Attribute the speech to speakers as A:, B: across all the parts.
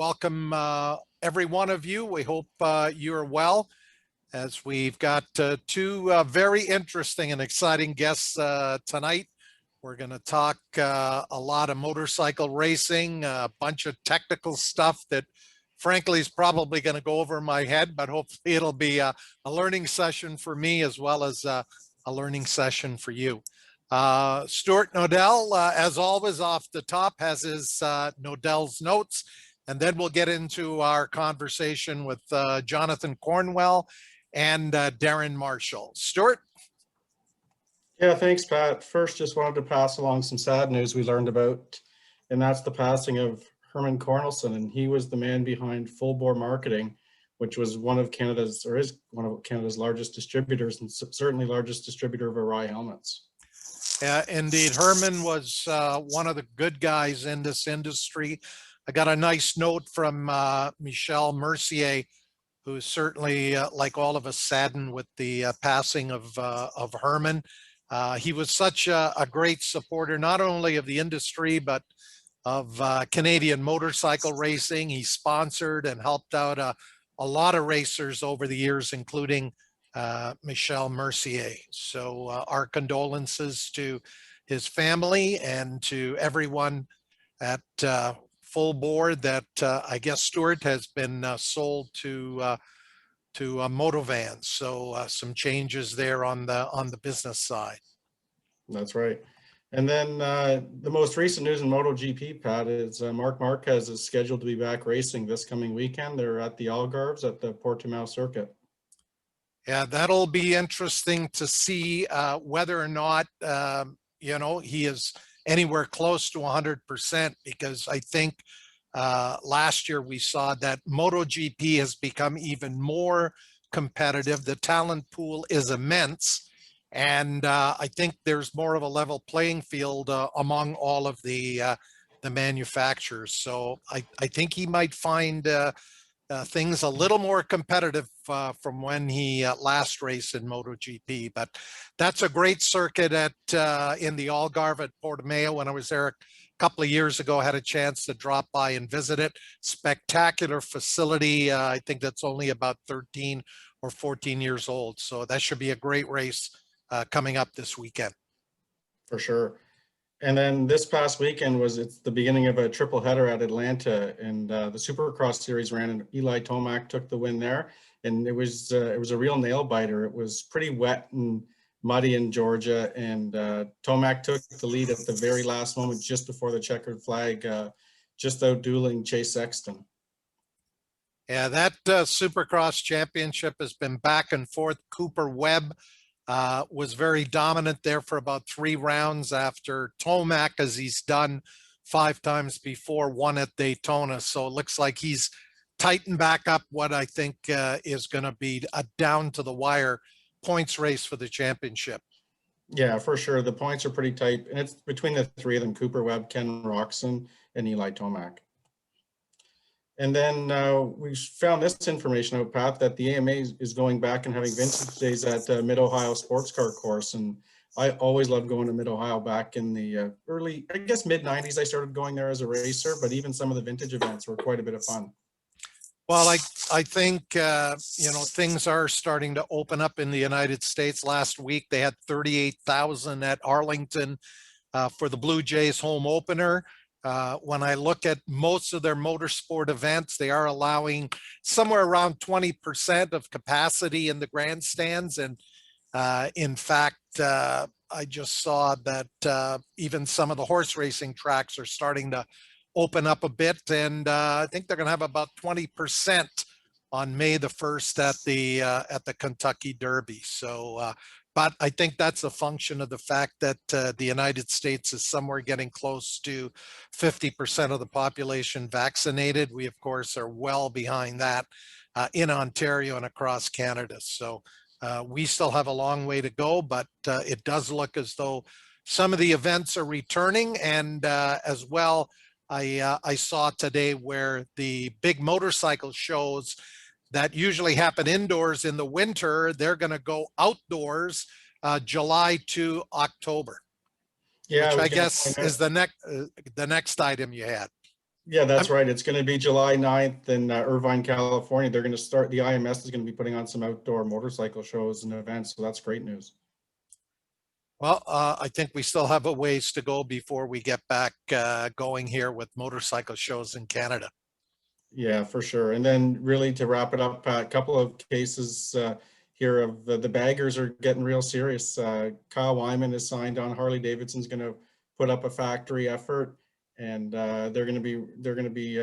A: welcome every one of you. We hope you're well, as we've got two very interesting and exciting guests tonight. We're going to talk a lot of motorcycle racing, a bunch of technical stuff that frankly is probably going to go over my head, but hopefully it'll be a learning session for me as well as a learning session for you. Stuart Nodell, as always, off the top, has his Nodell's notes, and then we'll get into our conversation with Jonathan Cornwell and Darin Marshall. Stuart?
B: Yeah, thanks, Pat. First, just wanted to pass along some sad news we learned about, and that's the passing of Herman Cornelson, and he was the man behind Full Bore Marketing, which was one of Canada's, or is one of Canada's largest distributors, and certainly largest distributor of Arai helmets.
A: Indeed, Herman was one of the good guys in this industry. I got a nice note from Michel Mercier, who's certainly, like all of us, saddened with the passing of Herman. He was such a great supporter, not only of the industry, but of Canadian motorcycle racing. He sponsored and helped out a lot of racers over the years, including Michel Mercier. So our condolences to his family and to everyone at Full Bore that I guess Stuart has been sold to Motovans. So some changes there on the business side.
B: That's right. And then the most recent news in MotoGP, Pat, is Marc Marquez is scheduled to be back racing this coming weekend. They're at the Algarves at the Portimao circuit.
A: Yeah, that'll be interesting to see whether or not, he is anywhere close to 100%, because I think last year we saw that MotoGP has become even more competitive. The talent pool is immense. And I think there's more of a level playing field among all of the manufacturers. So I think he might find things a little more competitive from when he last raced in MotoGP. But that's a great circuit in the Algarve at Portimao. When I was there a couple of years ago, I had a chance to drop by and visit it. Spectacular facility. I think that's only about 13 or 14 years old. So that should be a great race coming up this weekend.
B: For sure. And then this past weekend it's the beginning of a triple header at Atlanta, and the Supercross series ran, and Eli Tomac took the win there. And it was a real nail biter. It was pretty wet and muddy in Georgia, and Tomac took the lead at the very last moment, just before the checkered flag, just out dueling Chase Sexton.
A: Yeah, that Supercross championship has been back and forth. Cooper Webb was very dominant there for about 3 rounds after Tomac, as he's done 5 times before, won at Daytona. So it looks like he's tightened back up what I think is going to be a down to the wire points race for the championship.
B: Yeah, for sure. The points are pretty tight, and it's between the 3 of them: Cooper Webb, Ken Roczen, and Eli Tomac. And then we found this information out, Pat, that the AMA is going back and having vintage days at Mid-Ohio Sports Car Course. And I always loved going to Mid-Ohio. Back in the early, I guess, mid-90s, I started going there as a racer, but even some of the vintage events were quite a bit of fun.
A: Well, I think, things are starting to open up in the United States. Last week, they had 38,000 at Arlington for the Blue Jays home opener. When I look at most of their motorsport events, they are allowing somewhere around 20% of capacity in the grandstands. And in fact, I just saw that even some of the horse racing tracks are starting to open up a bit. And I think they're going to have about 20% on May the 1st at the Kentucky Derby. So, but I think that's a function of the fact that the United States is somewhere getting close to 50% of the population vaccinated. We, of course, are well behind that in Ontario and across Canada. So we still have a long way to go, but it does look as though some of the events are returning. And as well, I saw today where the big motorcycle shows that usually happen indoors in the winter, they're going to go outdoors July to October. Yeah, which I guess is the next item you had.
B: Yeah, that's right. It's going to be July 9th in Irvine, California. They're going to start, the IMS is going to be putting on some outdoor motorcycle shows and events. So that's great news.
A: Well, I think we still have a ways to go before we get back going here with motorcycle shows in Canada.
B: Yeah, for sure. And then really to wrap it up, a couple of cases here of the baggers are getting real serious. Kyle Wyman is signed on. Harley Davidson's going to put up a factory effort, and they're going to be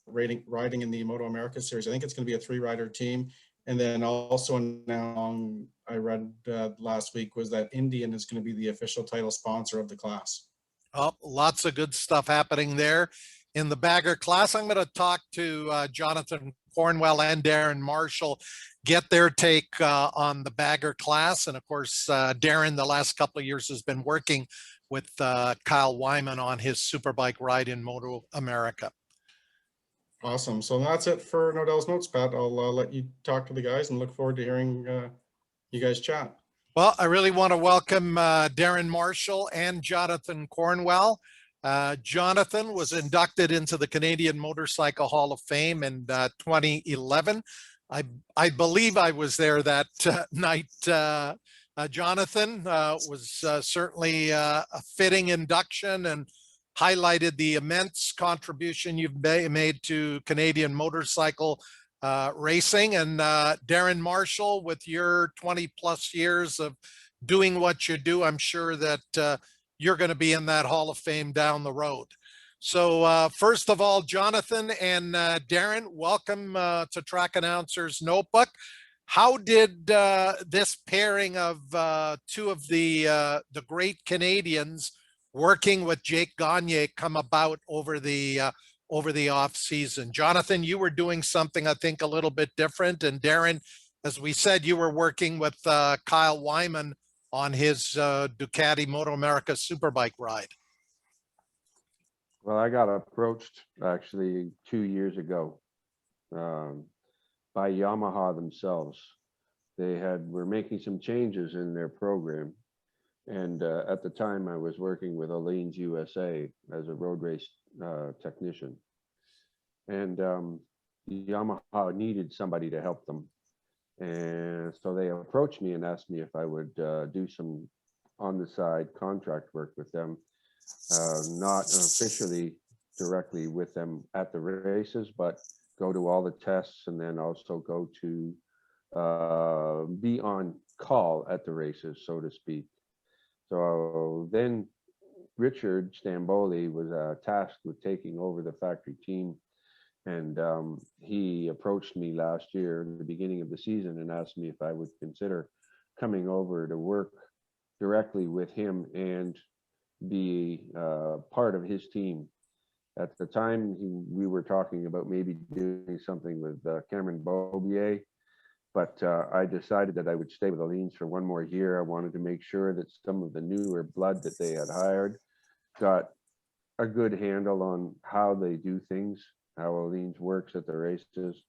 B: riding in the Moto America series. I think it's going to be a 3-rider team. And then also now I read last week was that Indian is going to be the official title sponsor of the class.
A: Oh, lots of good stuff happening there in the bagger class. I'm going to talk to Jonathan Cornwell and Darin Marshall, get their take on the bagger class. And of course, Darin, the last couple of years, has been working with Kyle Wyman on his Superbike ride in Moto America.
B: Awesome. So that's it for Nodell's Notes, Pat. I'll let you talk to the guys and look forward to hearing you guys chat.
A: Well, I really want to welcome Darin Marshall and Jonathan Cornwell. Jonathan was inducted into the Canadian Motorcycle Hall of Fame in 2011. I believe I was there that night. Jonathan was certainly a fitting induction and highlighted the immense contribution you've made to Canadian motorcycle racing. And Darin Marshall, with your 20 plus years of doing what you do, I'm sure that you're going to be in that Hall of Fame down the road. So first of all, Jonathan and Darin, welcome to Track Announcer's Notebook. How did this pairing of two of the great Canadians working with Jake Gagne come about over the off season? Jonathan, you were doing something I think a little bit different, and Darin, as we said, you were working with Kyle Wyman on his Ducati Moto America Superbike ride.
C: Well, I got approached actually 2 years ago by Yamaha themselves. They were making some changes in their program. And at the time I was working with Olean's USA as a road race technician. And Yamaha needed somebody to help them. And so they approached me and asked me if I would do some on the side contract work with them, not officially directly with them at the races, but go to all the tests and then also go to be on call at the races, so to speak. So then Richard Stamboli was tasked with taking over the factory team. And he approached me last year in the beginning of the season and asked me if I would consider coming over to work directly with him and be part of his team. At the time, we were talking about maybe doing something with Cameron Bobier, but I decided that I would stay with Olean's for one more year. I wanted to make sure that some of the newer blood that they had hired got a good handle on how they do things, how Olean's works at the races.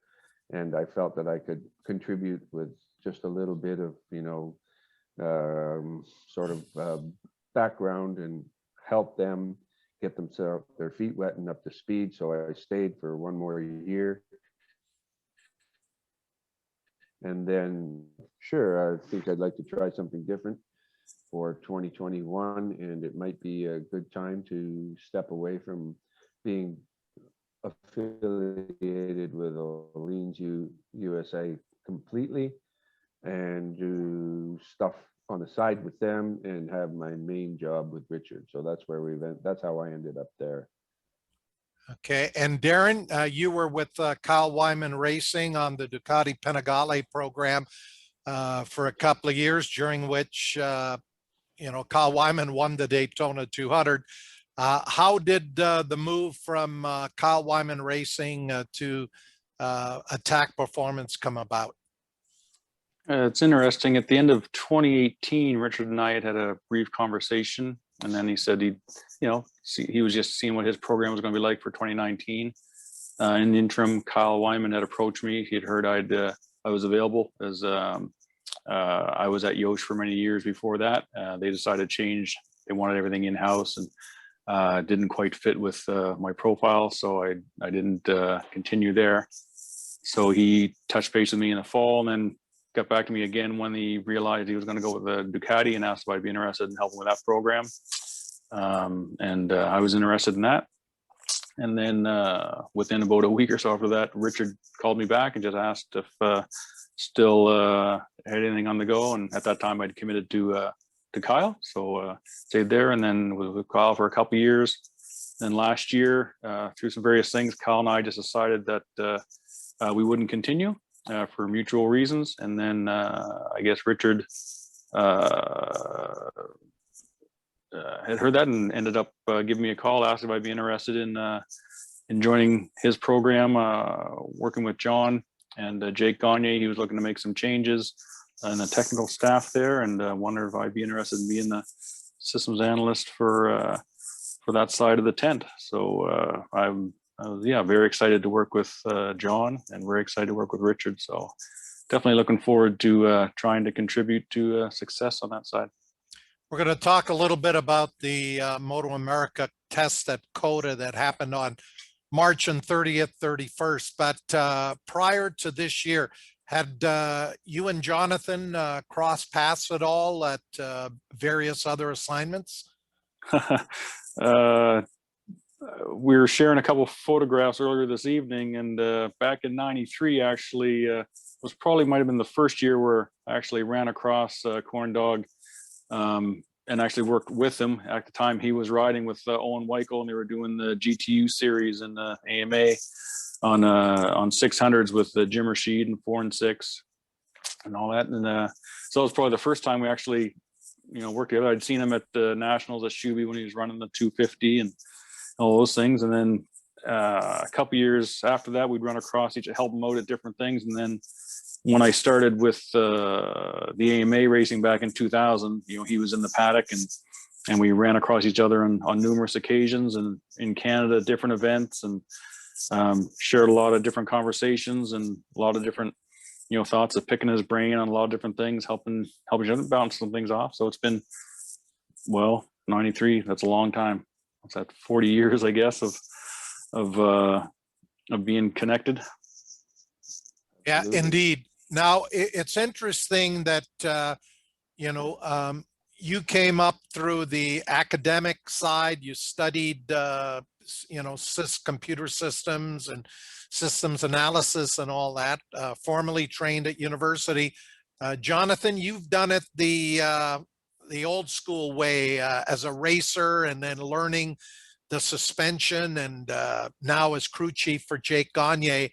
C: And I felt that I could contribute with just a little bit of, sort of background and help them get themselves their feet wet and up to speed. So I stayed for one more year. And then, sure, I think I'd like to try something different for 2021, and it might be a good time to step away from being affiliated with Olean's USA completely and do stuff on the side with them and have my main job with Richard. So that's where that's how I ended up there.
A: Okay, and Darin, you were with Kyle Wyman Racing on the Ducati Panigale program for a couple of years, during which, Kyle Wyman won the Daytona 200. How did the move from Kyle Wyman Racing to Attack Performance come about?
D: It's interesting. At the end of 2018, Richard and I had a brief conversation, and then he said he was just seeing what his program was going to be like for 2019. In the interim, Kyle Wyman had approached me. He had heard I was available, as I was at Yosh for many years before that. They decided to change. They wanted everything in-house, and didn't quite fit with my profile, so I didn't continue there. So he touched base with me in the fall, and then got back to me again when he realized he was going to go with the Ducati, and asked if I'd be interested in helping with that program. I was interested in that. And then within about a week or so after that, Richard called me back and just asked if still had anything on the go. And at that time, I'd committed to Kyle, so stayed there, and then was with Kyle for a couple of years. Then last year, through some various things, Kyle and I just decided that we wouldn't continue for mutual reasons. And then I guess Richard had heard that and ended up giving me a call, asked if I'd be interested in joining his program, working with John and Jake Gagne. He was looking to make some changes in the technical staff there, and wondered if I'd be interested in being the systems analyst for that side of the tent. So I was very excited to work with John, and very excited to work with Richard. So definitely looking forward to trying to contribute to success on that side.
A: We're going to talk a little bit about the Moto America test at COTA that happened on March and 30th, 31st. But prior to this year, had you and Jonathan crossed paths at all at various other assignments?
D: We were sharing a couple of photographs earlier this evening, and back in '93, actually, was probably might have been the first year where I actually ran across Corndog. And actually worked with him. At the time, he was riding with Owen Weichel, and they were doing the GTU series and the AMA on 600s with Jim Rashid and 4 and 6 and all that. And so it was probably the first time we actually, worked together. I'd seen him at the Nationals at Shuby when he was running the 250 and all those things. And then a couple years after that, we'd run across each, help him out at different things. And then when I started with the AMA racing back in 2000, he was in the paddock, and we ran across each other on numerous occasions, and in Canada, different events, and shared a lot of different conversations and a lot of different, thoughts of picking his brain on a lot of different things, helping each other bounce some things off. So it's been, 93, that's a long time. What's that, 40 years, I guess, of being connected.
A: Yeah, indeed. Now, it's interesting that, you came up through the academic side. You studied, computer systems and systems analysis and all that, formerly trained at university. Jonathan, you've done it the old school way as a racer, and then learning the suspension, and now as crew chief for Jake Gagne.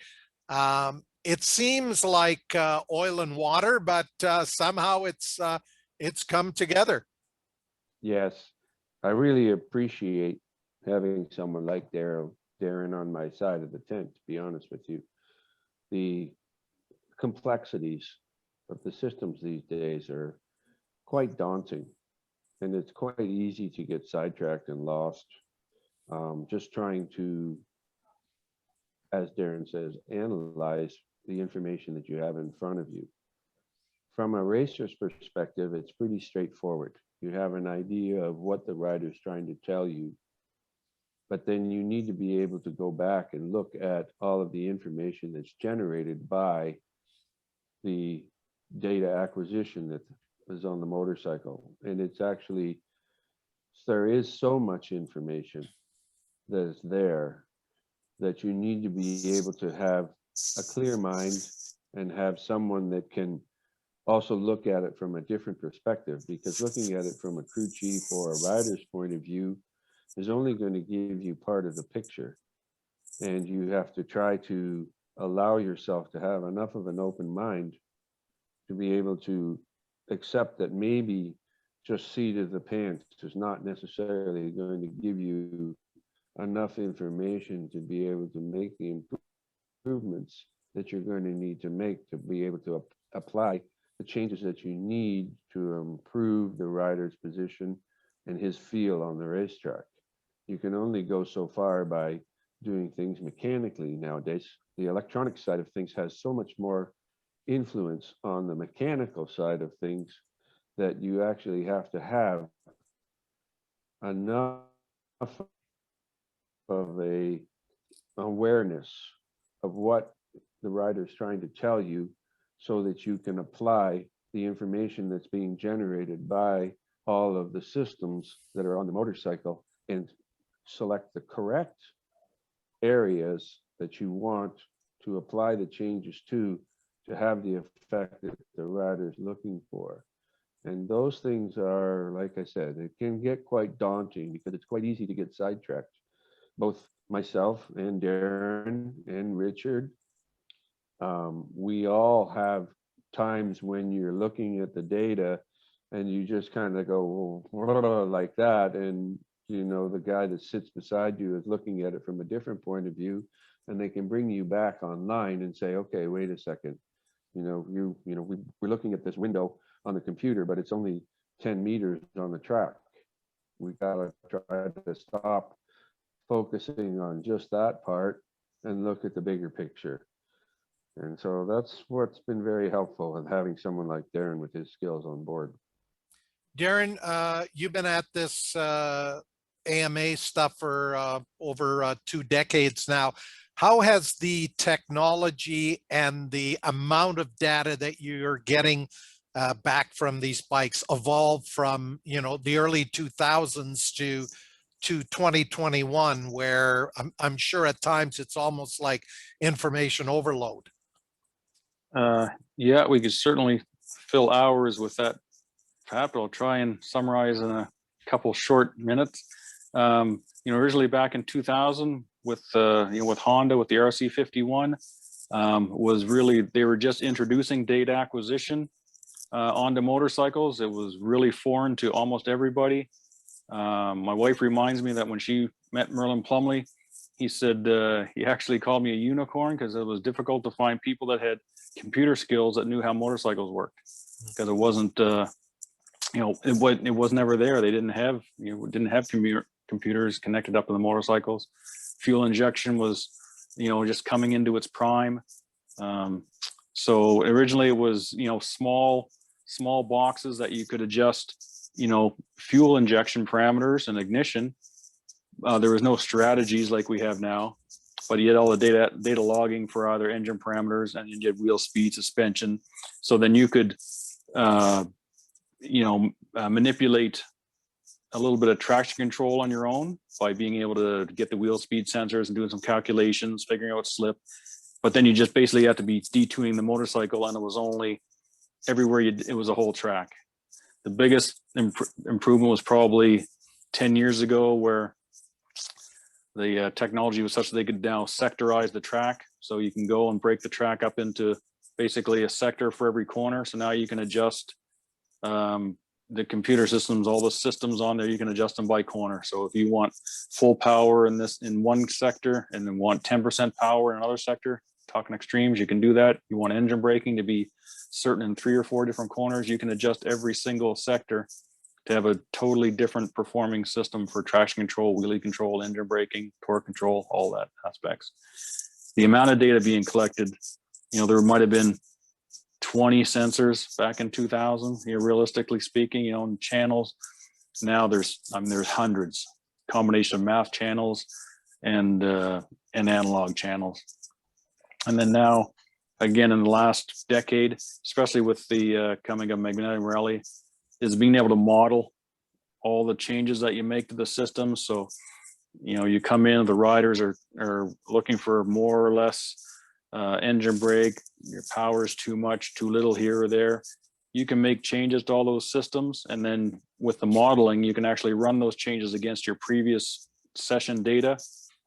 A: It seems like oil and water, but somehow it's come together.
C: Yes, I really appreciate having someone like Darin on my side of the tent, to be honest with you. The complexities of the systems these days are quite daunting, and it's quite easy to get sidetracked and lost just trying to, as Darin says, analyze the information that you have in front of you. From a racer's perspective, it's pretty straightforward. You have an idea of what the rider's trying to tell you, but then you need to be able to go back and look at all of the information that's generated by the data acquisition that is on the motorcycle. And it's actually, there is so much information that is there that you need to be able to have a clear mind and have someone that can also look at it from a different perspective, because looking at it from a crew chief or a rider's point of view is only going to give you part of the picture. And you have to try to allow yourself to have enough of an open mind to be able to accept that maybe just seat of the pants is not necessarily going to give you enough information to be able to make the improvements that you're going to need to make to be able to apply the changes that you need to improve the rider's position and his feel on the racetrack. You can only go so far by doing things mechanically nowadays. The electronic side of things has so much more influence on the mechanical side of things that you actually have to have enough of a awareness of what the rider is trying to tell you, so that you can apply the information that's being generated by all of the systems that are on the motorcycle and select the correct areas that you want to apply the changes to have the effect that the rider is looking for. And those things are, like I said, it can get quite daunting because it's quite easy to get sidetracked. Both myself and Darren and Richard, we all have times when you're looking at the data and you just kind of go like that, and you know the guy that sits beside you is looking at it from a different point of view, and they can bring you back online and say, okay, wait a second, we're looking at this window on the computer, but it's only 10 meters on the track. We gotta try to stop focusing on just that part and look at the bigger picture. And so that's what's been very helpful in having someone like Darren with his skills on board.
A: Darin, you've been at this AMA stuff for over 2 decades now. How has the technology and the amount of data that you're getting back from these bikes evolved from, the early 2000s to 2021, where I'm sure at times it's almost like information overload?
D: Yeah, we could certainly fill hours with that. Pat, I'll try and summarize in a couple short minutes. Originally back in 2000 with Honda, with the RC51, was really, they were just introducing data acquisition onto motorcycles. It was really foreign to almost everybody. My wife reminds me that when she met Merlin Plumley, he said he actually called me a unicorn because it was difficult to find people that had computer skills that knew how motorcycles worked, because it wasn't it was never there. They didn't have computers connected up to the motorcycles. Fuel injection was just coming into its prime. So originally it was small boxes that you could adjust fuel injection parameters and ignition. There was no strategies like we have now, but you had all the data logging for either engine parameters, and you had wheel speed, suspension. So then you could manipulate a little bit of traction control on your own by being able to get the wheel speed sensors and doing some calculations, figuring out slip. But then you just basically have to be detuning the motorcycle, and it was only everywhere it was a whole track. The biggest improvement was probably 10 years ago, where the technology was such that they could now sectorize the track. So you can go and break the track up into basically a sector for every corner. So now you can adjust the computer systems, all the systems on there, you can adjust them by corner. So if you want full power in one sector and then want 10% power in another sector, talking extremes, you can do that. You want engine braking to be certain in 3 or 4 different corners, you can adjust every single sector to have a totally different performing system for traction control, wheelie control, engine braking, torque control, all that aspects. The amount of data being collected, there might have been 20 sensors back in 2000, realistically speaking, in channels. Now there's hundreds, combination of math channels and analog channels. And then now, again, in the last decade, especially with the coming of magnetic rally, is being able to model all the changes that you make to the system. So, you come in, the riders are looking for more or less engine brake, your power is too much, too little here or there. You can make changes to all those systems. And then with the modeling, you can actually run those changes against your previous session data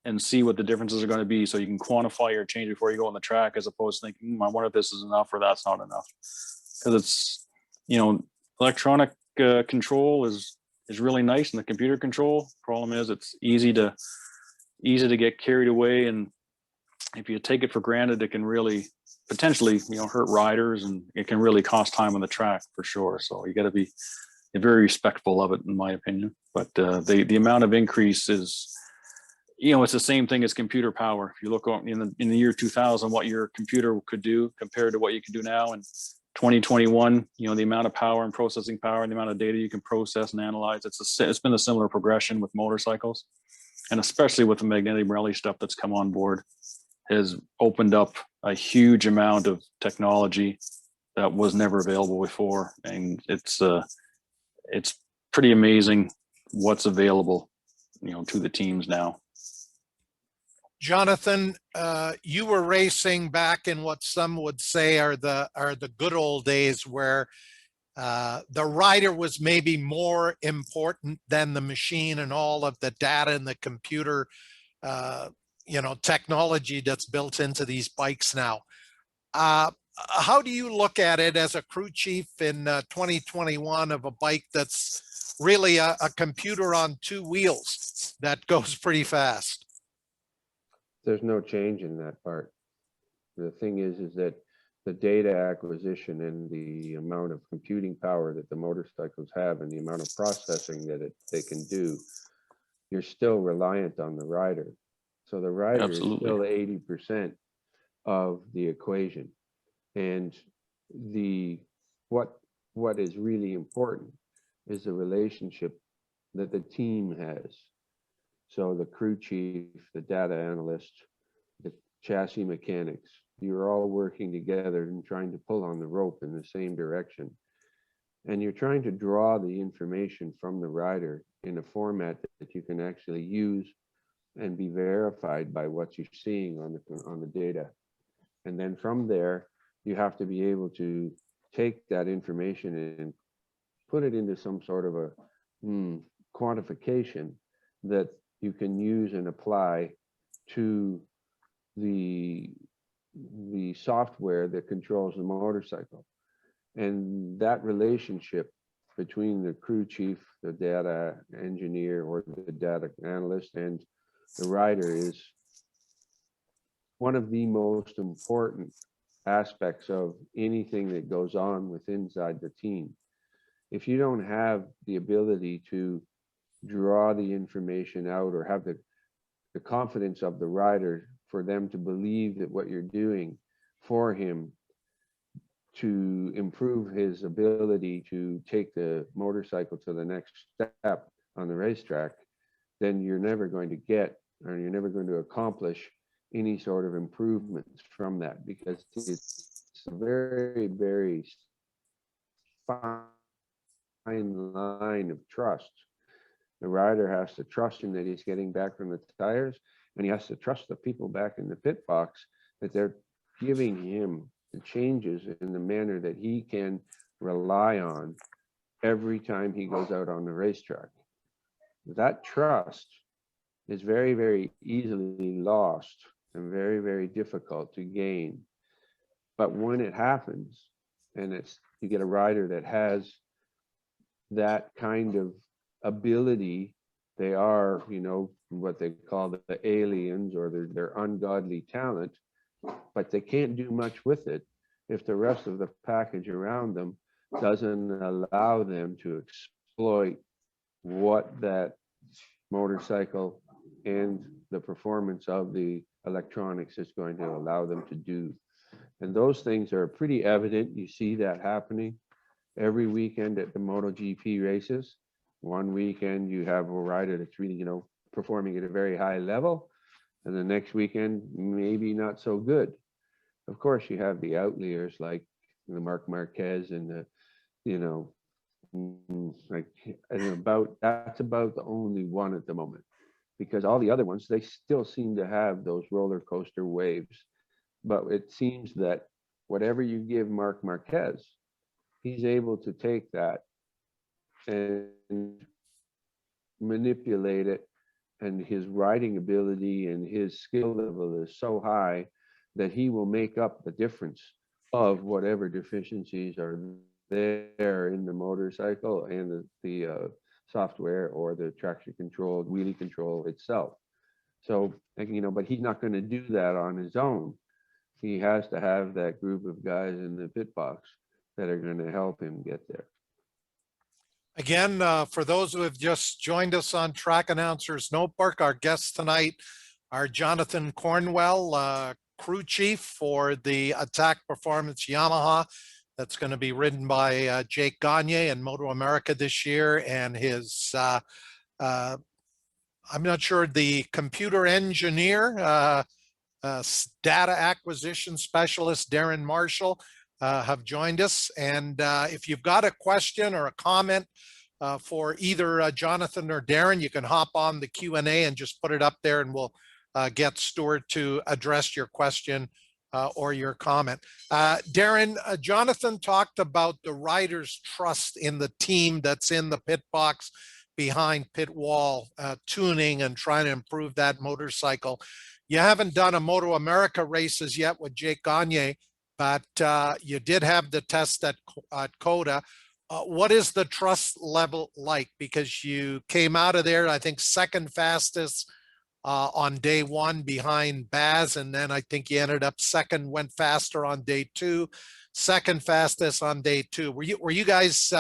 D: and see what the differences are going to be. So you can quantify your change before you go on the track, as opposed to thinking, I wonder if this is enough or that's not enough. Because it's, electronic control is really nice, and the computer control problem is it's easy to get carried away, and if you take it for granted, it can really potentially hurt riders, and it can really cost time on the track for sure. So you got to be very respectful of it, in my opinion. But the amount of increase is, it's the same thing as computer power. If you look in the year 2000, what your computer could do compared to what you can do now in 2021, you know, the amount of power and processing power and the amount of data you can process and analyze, it's been a similar progression with motorcycles. And especially with the magnetic rally stuff that's come on board, has opened up a huge amount of technology that was never available before. And it's pretty amazing what's available, you know, to the teams now.
A: Jonathan, you were racing back in what some would say are the good old days, where the rider was maybe more important than the machine and all of the data and the computer, you know, technology that's built into these bikes now. How do you look at it as a crew chief in 2021 of a bike that's really a computer on two wheels that goes pretty fast?
C: There's no change in that part. The thing is that the data acquisition and the amount of computing power that the motorcycles have and the amount of processing that they can do, you're still reliant on the rider. So the rider
D: Absolutely.
C: is still 80% of the equation. And what is really important is the relationship that the team has. So the crew chief, the data analyst, the chassis mechanics, you're all working together and trying to pull on the rope in the same direction. And you're trying to draw the information from the rider in a format that you can actually use and be verified by what you're seeing on the data. And then from there, you have to be able to take that information and put it into some sort of a quantification that you can use and apply to the software that controls the motorcycle. And that relationship between the crew chief, the data engineer, or the data analyst, and the rider is one of the most important aspects of anything that goes on inside the team. If you don't have the ability to draw the information out or have the confidence of the rider for them to believe that what you're doing for him to improve his ability to take the motorcycle to the next step on the racetrack, then you're never going to get, or you're never going to accomplish any sort of improvements from that, because it's a very, very fine line of trust. The rider has to trust him that he's getting back from the tires, and he has to trust the people back in the pit box that they're giving him the changes in the manner that he can rely on every time he goes out on the racetrack. That trust is very, very easily lost and very, very difficult to gain. But when it happens, and you get a rider that has that kind of ability, they are, you know, what they call the aliens, or their ungodly talent, but they can't do much with it if the rest of the package around them doesn't allow them to exploit what that motorcycle and the performance of the electronics is going to allow them to do. And those things are pretty evident. You see that happening every weekend at the MotoGP races. One weekend you have a rider that's really, you know, performing at a very high level, and the next weekend maybe not so good. Of course, you have the outliers like the Marc Marquez and the, you know, like, and that's about the only one at the moment, because all the other ones, they still seem to have those roller coaster waves. But it seems that whatever you give Marc Marquez, he's able to take that and manipulate it, and his riding ability and his skill level is so high that he will make up the difference of whatever deficiencies are there in the motorcycle and the software or the traction control, wheelie control itself. So, you know, but he's not going to do that on his own. He has to have that group of guys in the pit box that are going to help him get there.
A: Again, for those who have just joined us on Track Announcers Notebook, our guests tonight are Jonathan Cornwell, crew chief for the Attack Performance Yamaha, that's going to be ridden by Jake Gagne in Moto America this year, and his, I'm not sure, the computer engineer, data acquisition specialist, Darin Marshall, have joined us. And if you've got a question or a comment for either Jonathan or Darin, you can hop on the Q&A and just put it up there, and we'll get Stuart to address your question or your comment. Darin, Jonathan talked about the riders' trust in the team that's in the pit box behind pit wall, tuning and trying to improve that motorcycle. You haven't done a Moto America races yet with Jake Gagne, but you did have the test at COTA. What is the trust level like? Because you came out of there, I think, second fastest on day one behind Baz, and then I think you ended up second, went faster on day two, second fastest on day two. Were you guys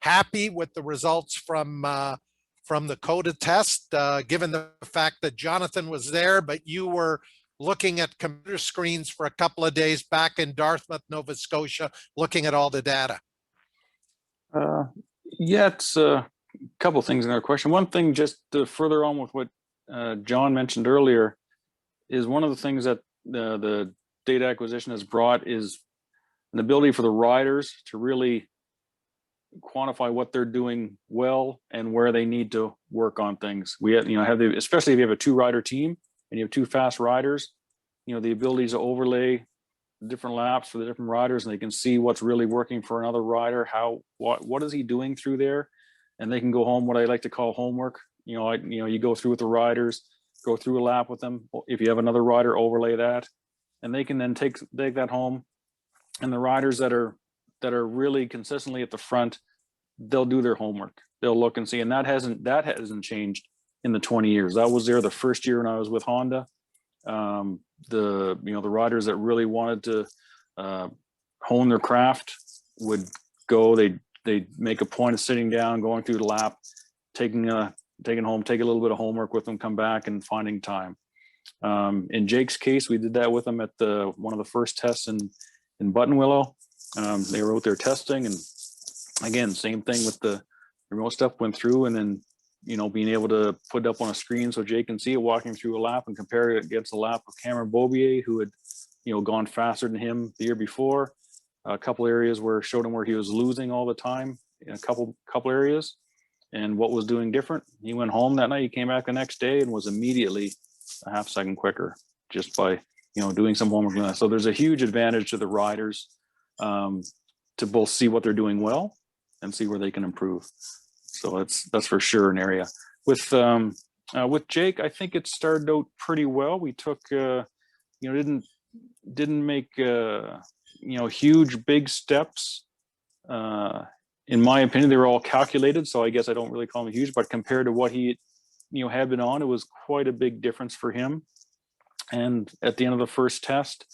A: happy with the results from the COTA test, given the fact that Jonathan was there, but you were looking at computer screens for a couple of days back in Dartmouth, Nova Scotia, looking at all the data?
D: Yeah, it's a couple of things in our question. One thing, just to further on with what John mentioned earlier, is one of the things that the data acquisition has brought is an ability for the riders to really quantify what they're doing well and where they need to work on things. We have, especially if you have a 2-rider team and you have 2 fast riders, the ability to overlay different laps for the different riders, and they can see what's really working for another rider. What is he doing through there, and they can go home, what I like to call homework. You go through with the riders, go through a lap with them. If you have another rider, overlay that, and they can then take that home. And the riders that are really consistently at the front, they'll do their homework. They'll look and see, and that hasn't changed in the 20 years. I was there the first year when I was with Honda. The riders that really wanted to hone their craft would go. They'd make a point of sitting down, going through the lap, taking home, take a little bit of homework with them, come back and finding time. In Jake's case, we did that with him at one of the first tests in Buttonwillow. They were out there testing, and again, same thing with the remote stuff, went through, and then being able to put it up on a screen so Jake can see it, walking through a lap, and compare it against a lap of Cameron Bobier, who had gone faster than him the year before. A couple areas showed him where he was losing all the time in a couple areas, and what was doing different. He went home that night, he came back the next day and was immediately a half second quicker just by doing some homework. So there's a huge advantage to the riders to both see what they're doing well and see where they can improve. So that's for sure an area. With Jake, I think it started out pretty well. We took didn't make huge big steps. In my opinion, they were all calculated, so I guess I don't really call them huge, but compared to what he had been on, it was quite a big difference for him. And at the end of the first test,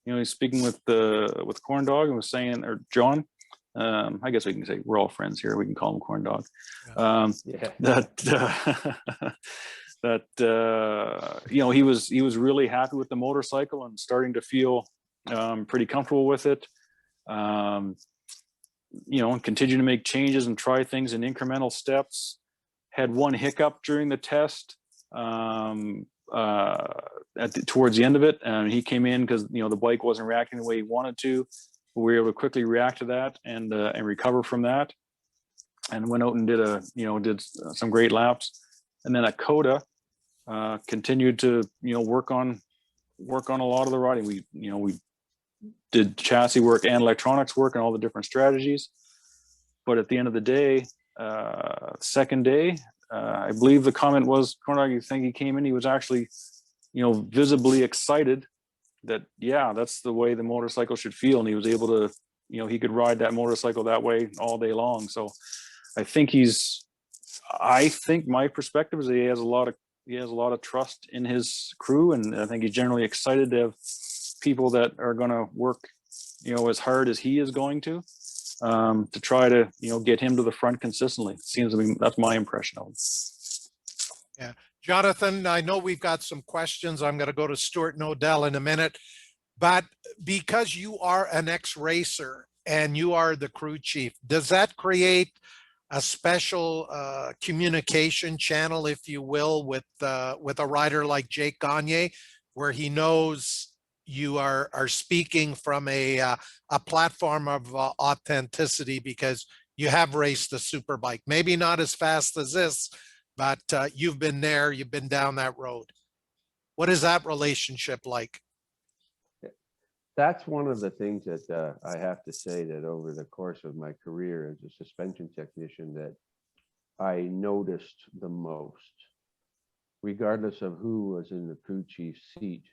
D: he's speaking with Corndog and was saying, or John, I guess we can say we're all friends here. We can call him Corndog. He was really happy with the motorcycle and starting to feel pretty comfortable with it. And continue to make changes and try things in incremental steps. Had one hiccup during the test towards the end of it, and he came in because the bike wasn't reacting the way he wanted to. We were able to quickly react to that and recover from that, and went out and did some great laps. And then at COTA, continued to work on a lot of the riding. We did chassis work and electronics work and all the different strategies. But at the end of the day, second day, I believe the comment was, Corndog, you think he came in, he was actually visibly excited that, yeah, that's the way the motorcycle should feel. And he was able to, he could ride that motorcycle that way all day long. So I think my perspective is that he has a lot of trust in his crew. And I think he's generally excited to have people that are going to work, as hard as he is going to try to, get him to the front consistently. Seems to me that's my impression of him.
A: Yeah. Jonathan, I know we've got some questions. I'm going to go to Stuart Nodell in a minute, but because you are an ex-racer and you are the crew chief, does that create a special communication channel, if you will, with a rider like Jake Gagne, where he knows you are speaking from a platform of authenticity because you have raced the Superbike, maybe not as fast as this, but you've been there, you've been down that road. What is that relationship like?
C: That's one of the things that I have to say that over the course of my career as a suspension technician that I noticed the most, regardless of who was in the crew chief's seat.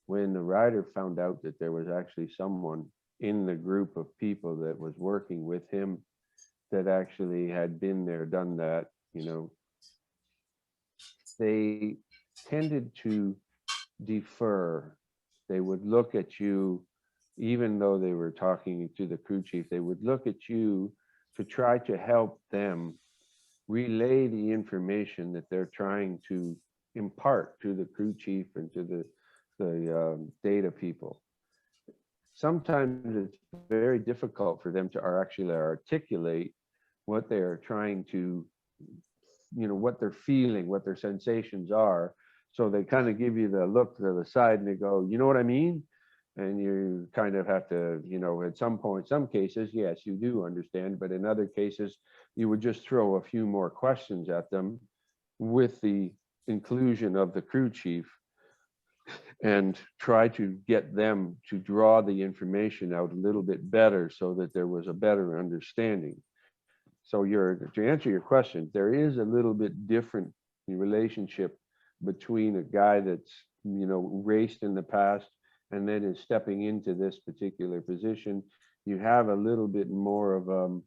C: When the rider found out that there was actually someone in the group of people that was working with him that actually had been there, done that, you know, they tended to defer. They would look at you, even though they were talking to the crew chief, they would look at you to try to help them relay the information that they're trying to impart to the crew chief and to the data people. Sometimes it's very difficult for them to actually articulate what they're trying to, you know, what they're feeling, what their sensations are. So they kind of give you the look to the side and they go, you know what I mean? And you kind of have to, you know, at some point, some cases, yes, you do understand, but in other cases, you would just throw a few more questions at them with the inclusion of the crew chief and try to get them to draw the information out a little bit better so that there was a better understanding. So to answer your question, there is a little bit different relationship between a guy that's, you know, raced in the past and then is stepping into this particular position. You have a little bit more of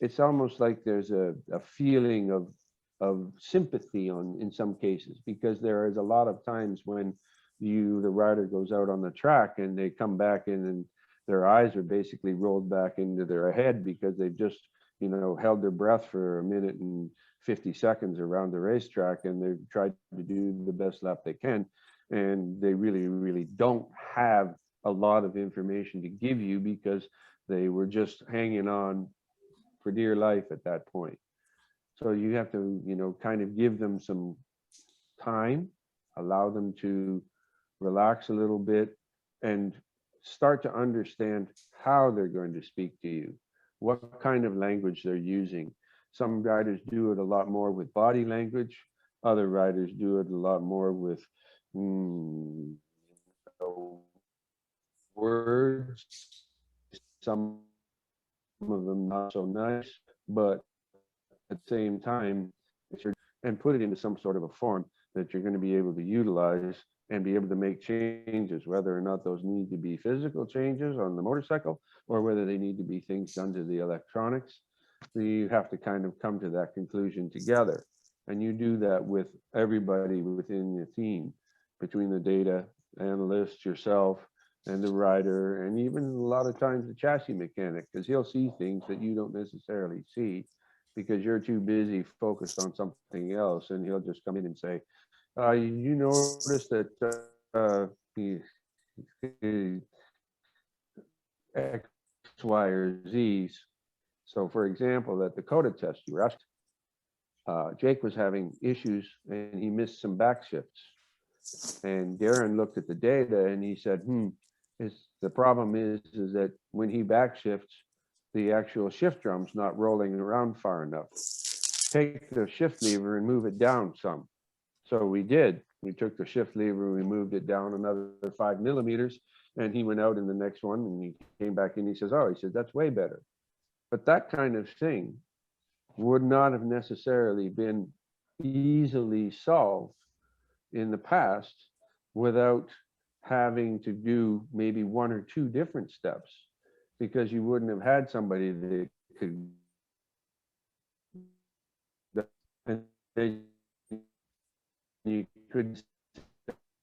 C: it's almost like there's a feeling of sympathy in some cases, because there is a lot of times when the rider goes out on the track and they come back in and their eyes are basically rolled back into their head because they've just, you know, held their breath for a minute and 50 seconds around the racetrack, and they've tried to do the best lap they can, and they really don't have a lot of information to give you because they were just hanging on for dear life at that point. So you have to, you know, kind of give them some time, allow them to relax a little bit and start to understand how they're going to speak to you, what kind of language they're using. Some riders do it a lot more with body language. Other riders do it a lot more with words. Some of them not so nice, but at the same time, and put it into some sort of a form that you're going to be able to utilize and be able to make changes, whether or not those need to be physical changes on the motorcycle or whether they need to be things done to the electronics. So you have to kind of come to that conclusion together. And you do that with everybody within the team, between the data analyst, yourself, and the rider, and even a lot of times the chassis mechanic, because he'll see things that you don't necessarily see because you're too busy focused on something else, and he'll just come in and say, you notice that the X, Y, or Z's. So for example, at the Dakota test you were asked, Jake was having issues and he missed some back shifts. And Darin looked at the data and he said, the problem is that when he back shifts, the actual shift drum's not rolling around far enough. Take the shift lever and move it down some. So we did. We took the shift lever, we moved it down another 5 millimeters, and he went out in the next one and he came back and he says, that's way better. But that kind of thing would not have necessarily been easily solved in the past without having to do maybe 1 or 2 different steps, because you wouldn't have had somebody that could you could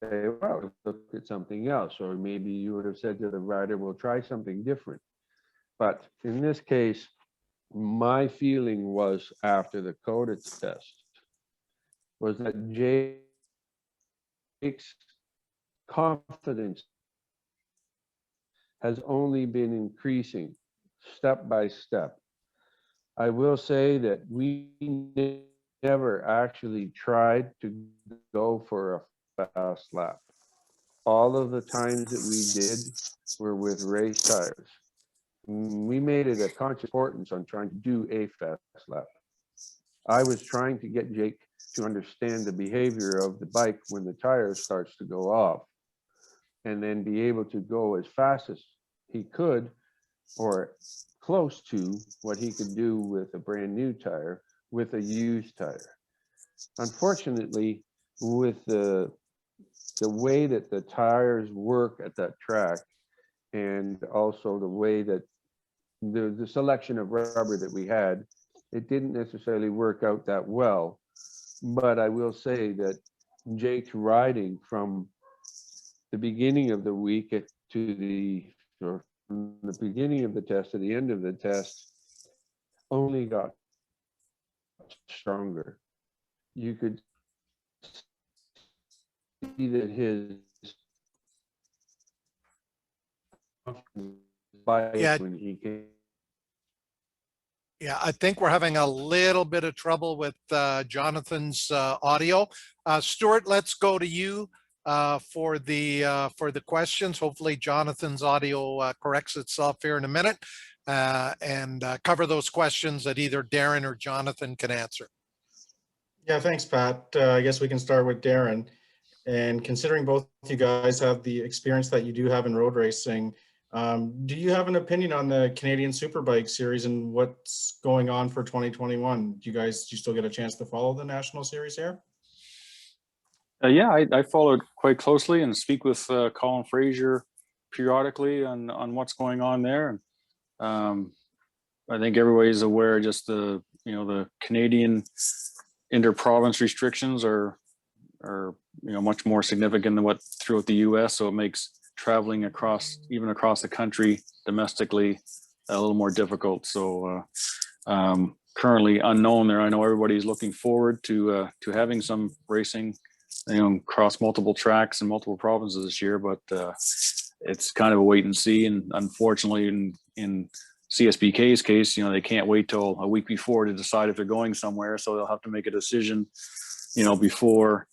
C: say, well, look at something else, or maybe you would have said to the rider, we'll try something different. But in this case, my feeling was after the Dakota test was that Jake's confidence has only been increasing step by step. I will say that we never actually tried to go for a fast lap. All of the times that we did were with race tires. We made it a conscious importance on trying to do a fast lap. I was trying to get Jake to understand the behavior of the bike when the tire starts to go off, and then be able to go as fast as he could, or close to what he could do with a brand new tire with a used tire. Unfortunately, with the way that the tires work at that track, and also the way that the selection of rubber that we had, it didn't necessarily work out that well. But I will say that Jake's riding from the beginning of the week or from the beginning of the test to the end of the test only got stronger. You could see that his
A: Yeah.
C: when he came.
A: Yeah, I think we're having a little bit of trouble with Jonathan's audio. Stuart, let's go to you for the questions. Hopefully Jonathan's audio corrects itself here in a minute, and cover those questions that either Darin or Jonathan can answer.
B: Yeah, thanks, Pat. I guess we can start with Darin. And considering both you guys have the experience that you do have in road racing, do you have an opinion on the Canadian Superbike series and what's going on for 2021? Do you still get a chance to follow the national series here?
D: Yeah, I follow it quite closely and speak with Colin Fraser periodically on what's going on there. I think everybody's aware just the Canadian inter-province restrictions are much more significant than what throughout the US, so it makes traveling even across the country domestically a little more difficult. So currently unknown there. I know everybody's looking forward to having some racing across multiple tracks and multiple provinces this year, but it's kind of a wait and see. And unfortunately in CSBK's case, they can't wait till a week before to decide if they're going somewhere, so they'll have to make a decision before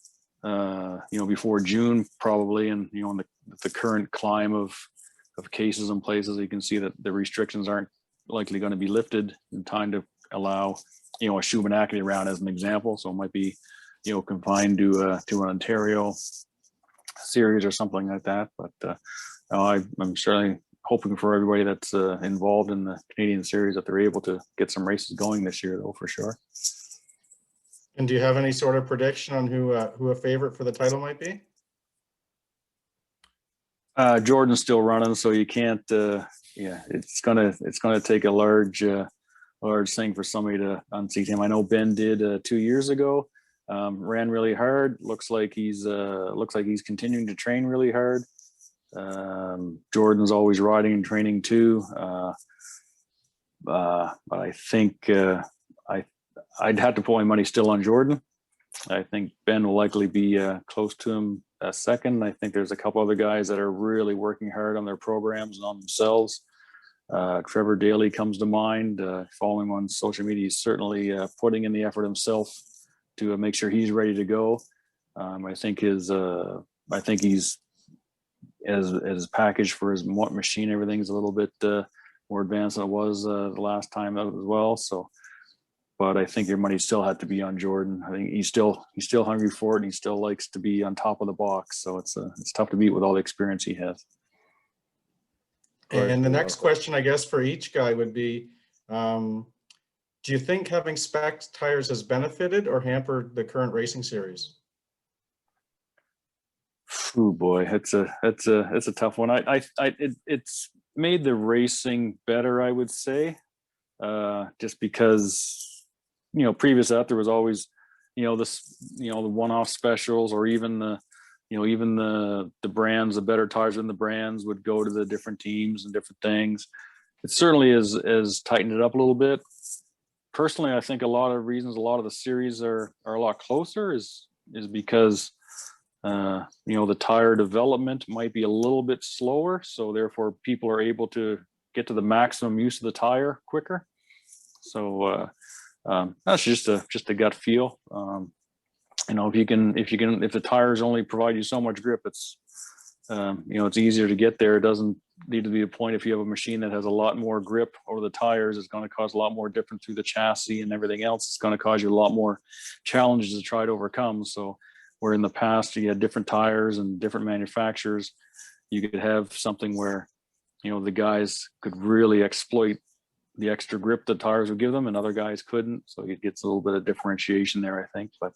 D: June probably. And in the current climb of cases in places, you can see that the restrictions aren't likely going to be lifted in time to allow a Schumann-Acme round as an example. So it might be confined to an Ontario series or something like that. But I'm certainly hoping for everybody that's involved in the Canadian series that they're able to get some races going this year, though, for sure.
B: And do you have any sort of prediction on who a favorite for the title might be?
D: Jordan's still running, so you can't. It's gonna take a large thing for somebody to unseat him. I know Ben did 2 years ago. Ran really hard. Looks like he's continuing to train really hard. Jordan's always riding and training too. But I think I'd have to put my money still on Jordan. I think Ben will likely be close to him second. I think there's a couple other guys that are really working hard on their programs and on themselves. Trevor Daly comes to mind. Following him on social media, he's certainly putting in the effort himself to make sure he's ready to go. I think he's as packaged for his machine, everything's a little bit more advanced than it was the last time out as well. So, but I think your money still had to be on Jordan. I think he's still hungry for it, and he still likes to be on top of the box. So it's tough to beat with all the experience he has.
B: And the next question, I guess, for each guy would be, do you think having spec tires has benefited or hampered the current racing series?
D: Oh boy, it's a tough one. It's made the racing better, I would say, just because previous to that there was always the one-off specials, or even the brands, the better tires in the brands would go to the different teams and different things. It certainly is tightened it up a little bit. Personally, I think a lot of the series are a lot closer is because The tire development might be a little bit slower, so therefore people are able to get to the maximum use of the tire quicker. So that's just a gut feel. If the tires only provide you so much grip, it's it's easier to get there. It doesn't need to be a point. If you have a machine that has a lot more grip over the tires, it's going to cause a lot more difference through the chassis and everything else. It's going to cause you a lot more challenges to try to overcome. So where in the past you had different tires and different manufacturers, you could have something where, the guys could really exploit the extra grip the tires would give them and other guys couldn't. So it gets a little bit of differentiation there, I think. But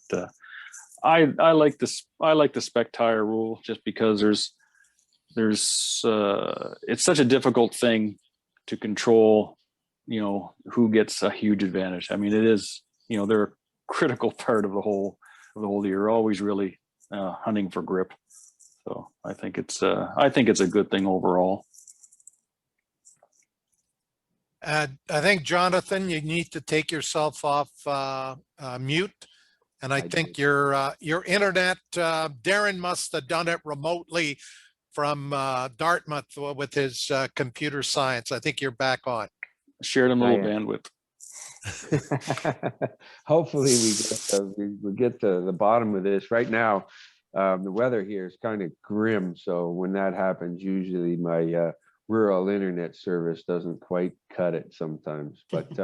D: I like this. I like the spec tire rule just because it's such a difficult thing to control, who gets a huge advantage. I mean, it is, they're a critical part of the whole deal. You're always really hunting for grip. So I think it's a good thing overall.
A: I think, Jonathan, you need to take yourself off mute. And I think
C: did.
A: your internet, Darin must have done it remotely from Dartmouth with his computer science. I think you're back on.
D: Shared a little
C: I am.
D: bandwidth.
C: Hopefully we get to the bottom of this. Right now, the weather here is kind of grim. So when that happens, usually my rural internet service doesn't quite cut it sometimes. But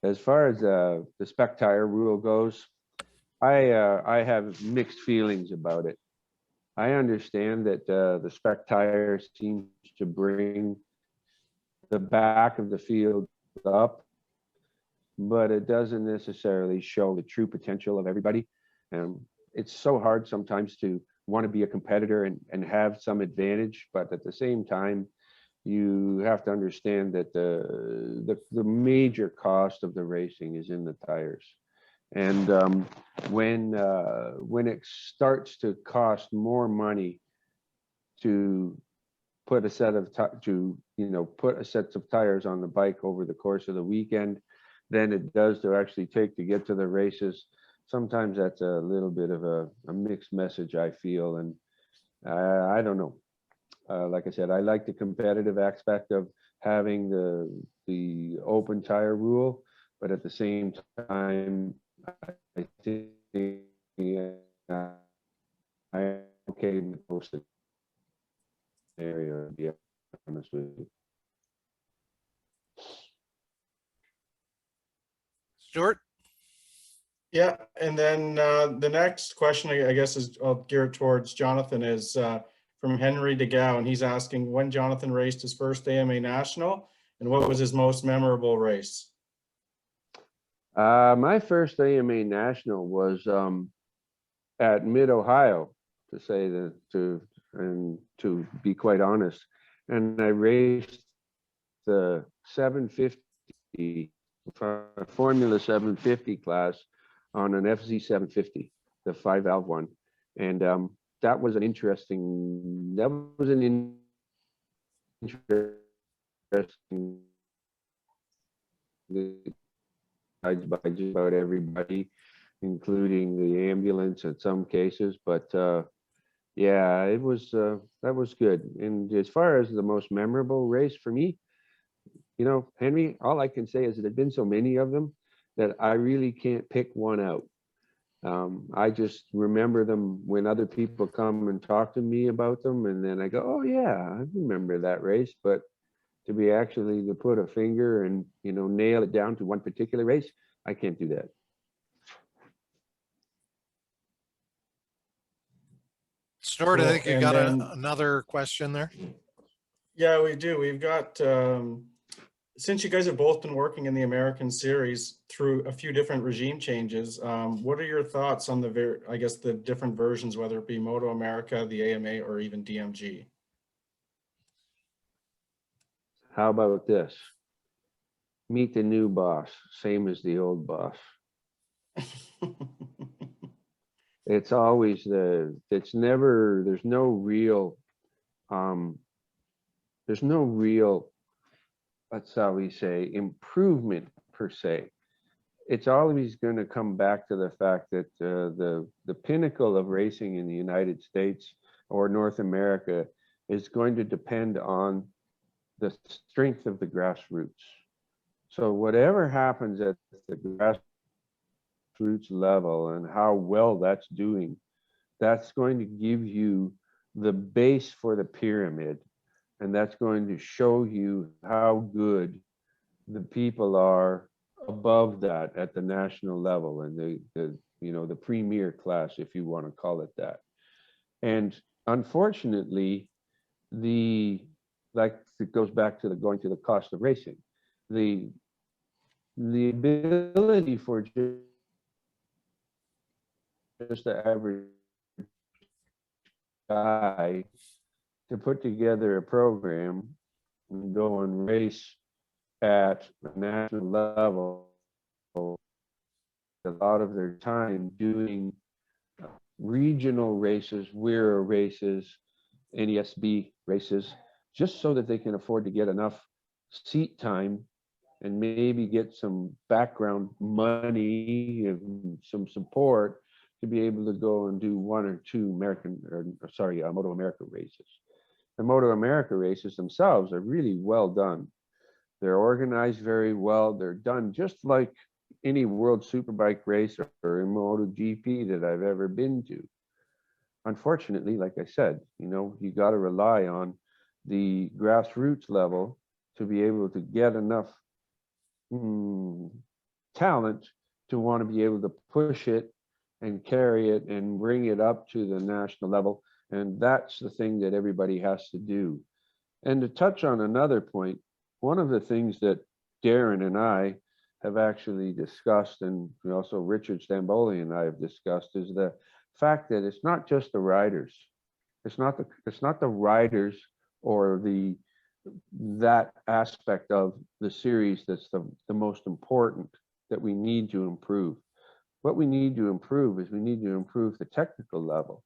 C: as far as the spec tire rule goes, I have mixed feelings about it. I understand that the spec tire seems to bring the back of the field up, but it doesn't necessarily show the true potential of everybody. It's so hard sometimes to want to be a competitor and have some advantage, but at the same time, you have to understand that the major cost of the racing is in the tires. And when it starts to cost more money to put a set of sets of tires on the bike over the course of the weekend than it does to actually take to get to the races, sometimes that's a little bit of a mixed message, I feel. And I don't know. Like I said, I like the competitive aspect of having the open tire rule, but at the same time, I think I'm okay with most of the area, to be honest with you.
A: Stuart?
B: Yeah, and then the next question, I guess, is I'll gear it towards Jonathan, is from Henry DeGow, and he's asking when Jonathan raced his first AMA National and what was his most memorable race?
C: My first AMA National was at Mid-Ohio, to be quite honest. And I raced the 750, Formula 750 class on an FZ 750, the 5-valve one. And that was an interesting by just about everybody, including the ambulance in some cases. But yeah, it was that was good. And as far as the most memorable race for me, Henry, all I can say is that there've been so many of them that I really can't pick one out. I just remember them when other people come and talk to me about them, and then I go, oh yeah, I remember that race. But to be actually to put a finger and nail it down to one particular race, I can't do that.
A: Stuart, I
B: Cool.
A: think you
B: And
A: got
B: then-
A: another question there.
B: Yeah, we do. We've got, since you guys have both been working in the American series through a few different regime changes, what are your thoughts on the different versions, whether it be Moto America, the AMA, or even DMG?
C: How about this? Meet the new boss, same as the old boss. It's always there's no real, let's how we say, improvement per se. it's always going to come back to the fact that the pinnacle of racing in the United States or North America is going to depend on the strength of the grassroots. So whatever happens at the grassroots level and how well that's doing, that's going to give you the base for the pyramid. And that's going to show you how good the people are above that at the national level and the premier class, if you want to call it that. And unfortunately, it goes back to going to the cost of racing. The ability for just the average guy to put together a program and go and race at a national level, a lot of their time doing regional races, WIRA races, NESB races, just so that they can afford to get enough seat time and maybe get some background money and some support to be able to go and do one or two Moto America races. The Moto America races themselves are really well done. They're organized very well. They're done just like any World Superbike race or MotoGP that I've ever been to. Unfortunately, like I said, you got to rely on the grassroots level to be able to get enough talent to want to be able to push it and carry it and bring it up to the national level. And that's the thing that everybody has to do. And to touch on another point, one of the things that Darin and I have actually discussed, and also Richard Stamboli and I have discussed, is the fact that it's not just the riders. It's not the riders or that aspect of the series that's the most important that we need to improve. What we need to improve is we need to improve the technical level.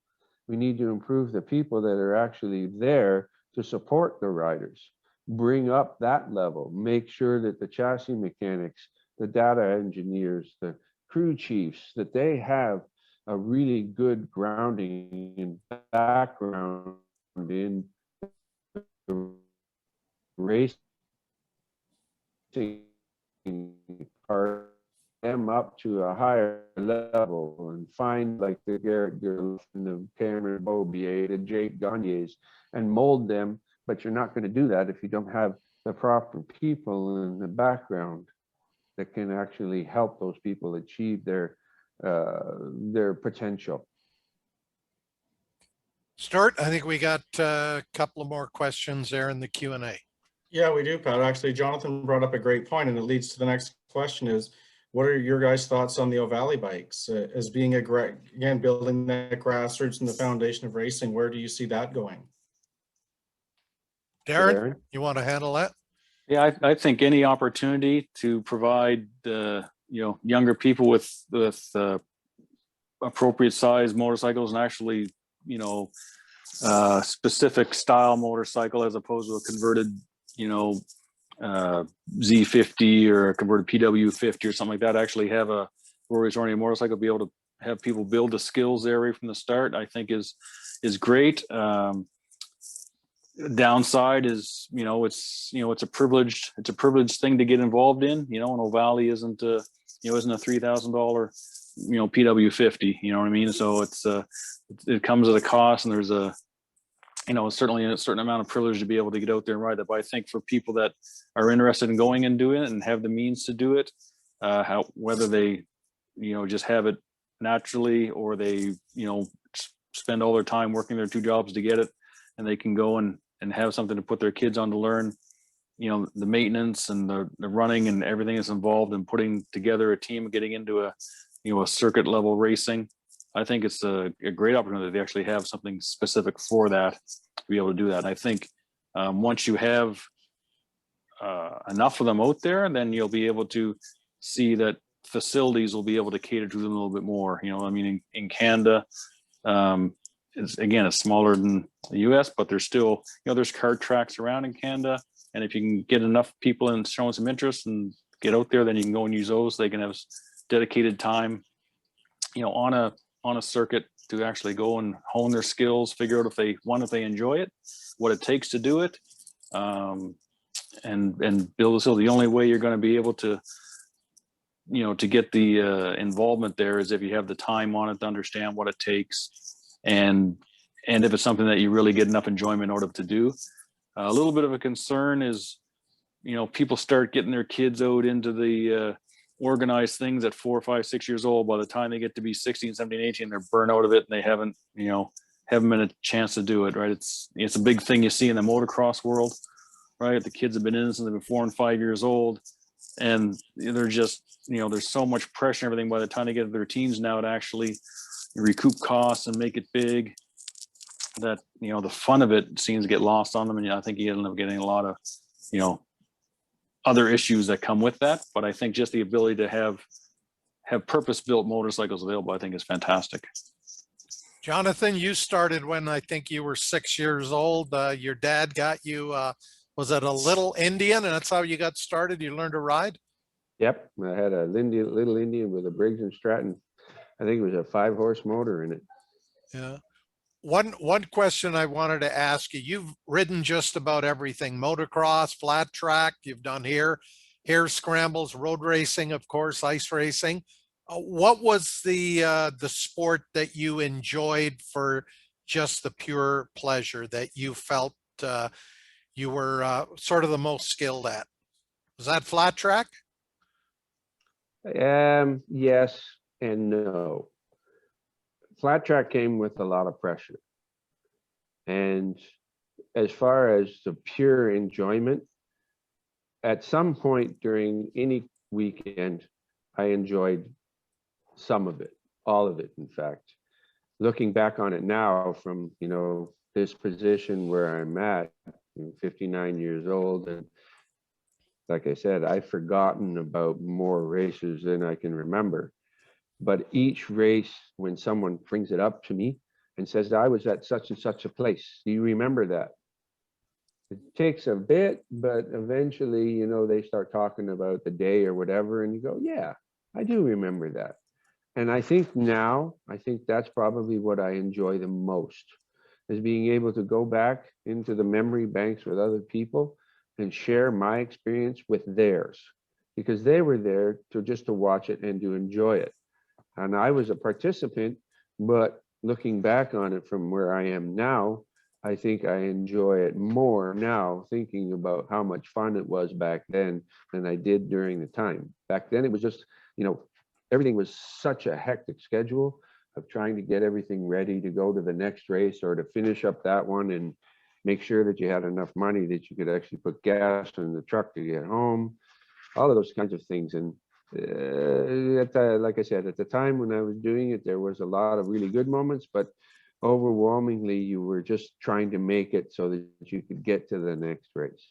C: We need to improve the people that are actually there to support the riders, bring up that level, make sure that the chassis mechanics, the data engineers, the crew chiefs, that they have a really good grounding and background in the racing part, them up to a higher level and find like the Garrett Girls and the Cameron Beaubier, the Jake Gagnes, and mold them. But you're not going to do that if you don't have the proper people in the background that can actually help those people achieve their potential.
A: Stuart, I think we got a couple of more questions there in the Q&A.
B: Yeah, we do, Pat. Actually, Jonathan brought up a great point, and it leads to the next question is, what are your guys' thoughts on the O'Valley bikes as being again, building that grassroots and the foundation of racing? Where do you see that going?
A: Darin, you want to handle that?
D: Yeah, I think any opportunity to provide younger people with appropriate size motorcycles and actually specific style motorcycle as opposed to a converted Z50 or a converted PW50 or something like that, actually have a road oriented motorcycle, be able to have people build the skills there right from the start, I think is great. Downside is it's a privileged thing to get involved in, and O'Valley isn't a $3,000 PW50, you know what I mean? So it comes at a cost, and there's certainly a certain amount of privilege to be able to get out there and ride that. But I think for people that are interested in going and doing it and have the means to do it, whether they just have it naturally or they spend all their time working their two jobs to get it, and they can go and have something to put their kids on to learn, the maintenance and the running and everything that's involved in putting together a team, getting into a circuit level racing. I think it's a great opportunity to actually have something specific for that, to be able to do that. And I think once you have enough of them out there, then you'll be able to see that facilities will be able to cater to them a little bit more. In Canada, it's smaller than the US, but there's still, there's kart tracks around in Canada. And if you can get enough people and showing some interest and get out there, then you can go and use those. They can have dedicated time, on a circuit to actually go and hone their skills, figure out if they enjoy it, what it takes to do it, and build this. So the only way you're going to be able to, to get the involvement there is if you have the time on it to understand what it takes, and if it's something that you really get enough enjoyment in order to do. A little bit of a concern is, people start getting their kids out into the organized things at 4, 5, 6 years old. By the time they get to be 16, 17, 18, they're burnt out of it, and they haven't been a chance to do it, right? It's a big thing you see in the motocross world, right? The kids have been in since they've been 4 and 5 years old, and they're just, there's so much pressure and everything by the time they get to their teens now to actually recoup costs and make it big, that, the fun of it seems to get lost on them. And I think you end up getting a lot of, other issues that come with that. But I think just the ability to have purpose-built motorcycles available, I think, is fantastic.
A: Jonathan, you started when I think you were 6 years old. Your dad got you, was it a little Indian, and that's how you got started? You learned to ride?
C: Yep, I had a little Indian with a Briggs and Stratton. I think it was a 5-horse motor in it.
A: Yeah. One question I wanted to ask you, you've ridden just about everything: motocross, flat track, you've done hare scrambles, road racing, of course, ice racing. What was the sport that you enjoyed for just the pure pleasure that you felt you were sort of the most skilled at? Was that flat track?
C: Yes and no. Flat track came with a lot of pressure. And as far as the pure enjoyment, at some point during any weekend, I enjoyed some of it, all of it, in fact. Looking back on it now from, this position where I'm at, 59 years old, and like I said, I've forgotten about more races than I can remember. But each race, when someone brings it up to me and says, I was at such and such a place, do you remember that? It takes a bit, but eventually, they start talking about the day or whatever, and you go, yeah, I do remember that. And I think that's probably what I enjoy the most, is being able to go back into the memory banks with other people and share my experience with theirs, because they were there to watch it and to enjoy it. And I was a participant, but looking back on it from where I am now, I think I enjoy it more now, thinking about how much fun it was back then than I did during the time. Back then, it was just, everything was such a hectic schedule of trying to get everything ready to go to the next race or to finish up that one and make sure that you had enough money that you could actually put gas in the truck to get home, all of those kinds of things. And like I said, at the time when I was doing it, there was a lot of really good moments, but overwhelmingly, you were just trying to make it so that you could get to the next race.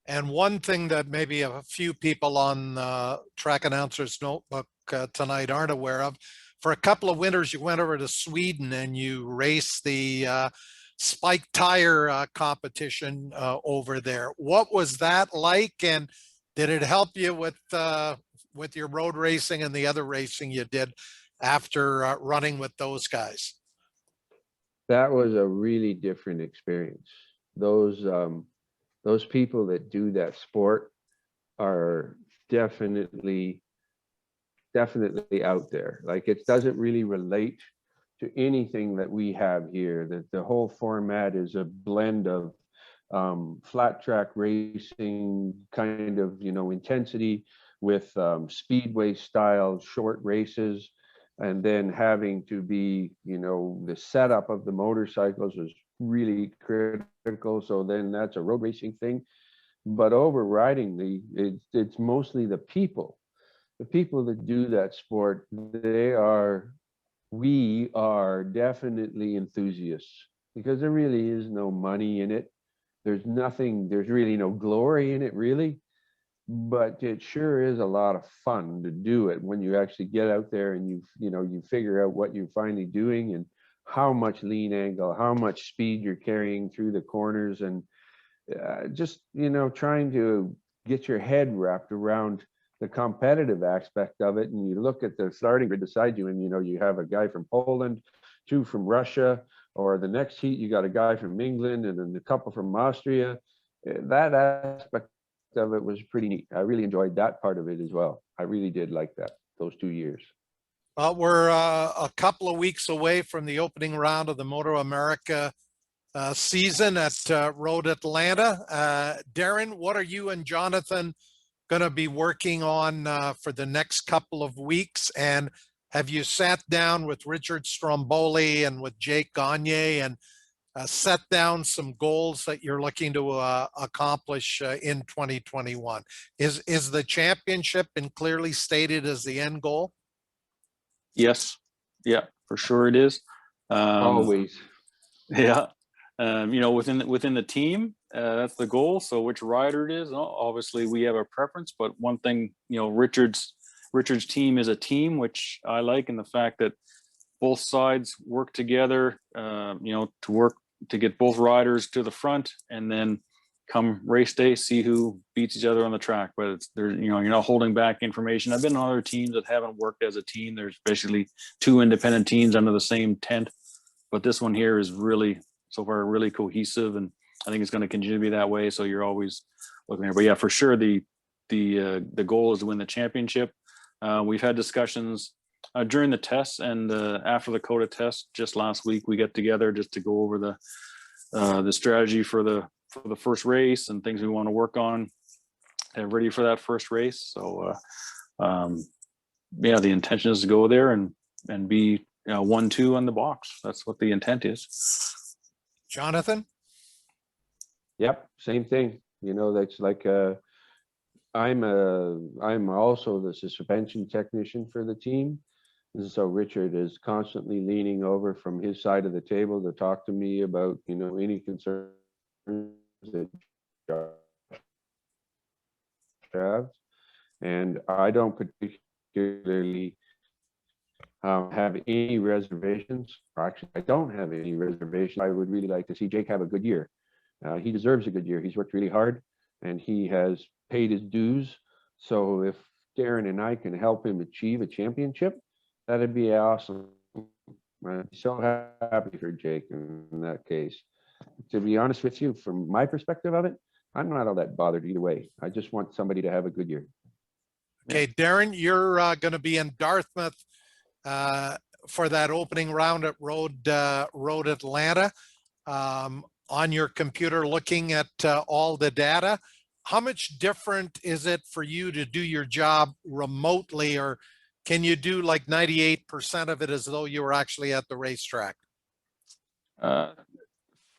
A: And one thing that maybe a few people on Track Announcers Notebook tonight aren't aware of, for a couple of winters, you went over to Sweden and you raced the spike tire competition over there. What was that like? And did it help you with your road racing and the other racing you did after running with those guys?
C: That was a really different experience. Those people that do that sport are definitely out there. Like, it doesn't really relate to anything that we have here. That the whole format is a blend of flat track racing kind of intensity with speedway style short races, and then having to be the setup of the motorcycles is really critical. So then that's a road racing thing. But overriding it's mostly the people that do that sport. We are definitely enthusiasts, because there really is no money in it. There's really no glory in it, really. But it sure is a lot of fun to do it when you actually get out there and you figure out what you're finally doing and how much lean angle, how much speed you're carrying through the corners, and just trying to get your head wrapped around the competitive aspect of it, and you look at the starting grid beside you, and you know you have a guy from Poland, 2 from Russia, or the next heat you got a guy from England and then a couple from Austria. That aspect of it was pretty neat. I really enjoyed that part of it as well. I really did like that, those 2 years.
A: Well, we're a couple of weeks away from the opening round of the Moto America season at Road Atlanta. Darin, what are you and Jonathan going to be working on for the next couple of weeks? And have you sat down with Richard Stromboli and with Jake Gagne and set down some goals that you're looking to accomplish in 2021? Is the championship been clearly stated as the end goal?
D: Yes. Yeah, for sure it is.
C: Always.
D: Yeah. You know, within the team, that's the goal. So which rider it is, obviously we have a preference, but one thing, you know, Richard's team is a team, which I like, in the fact that both sides work together, you know, to get both riders to the front, and then come race day, see who beats each other on the track. But it's there, you know, you're not holding back information. I've been on other teams that haven't worked as a team. There's basically 2 independent teams under the same tent, but this one here is really, so far, really cohesive, and I think it's going to continue to be that way. So you're always looking there. But yeah, for sure, the goal is to win the championship. We've had discussions during the tests and after the COTA test just last week. We got together just to go over the strategy for the first race and things we want to work on ready for that first race. So yeah, the intention is to go there and be 1-2 on the box. That's what the intent is.
A: Jonathan?
C: Yep, same thing. You know, that's like I'm also the suspension technician for the team. And so Richard is constantly leaning over from his side of the table to talk to me about, you know, any concerns that Josh has. And I don't particularly have any reservations. Or actually, I don't have any reservations. I would really like to see Jake have a good year. He deserves a good year. He's worked really hard and he has paid his dues. So if Darin and I can help him achieve a championship, that'd be awesome. I'm so happy for Jake in that case. To be honest with you, from my perspective of it, I'm not all that bothered either way. I just want somebody to have a good year.
A: Okay, Darin, you're going to be in Dartmouth for that opening round at Road Atlanta. On your computer, looking at all the data. How much different is it for you to do your job remotely, or can you do like 98% of it as though you were actually at the racetrack?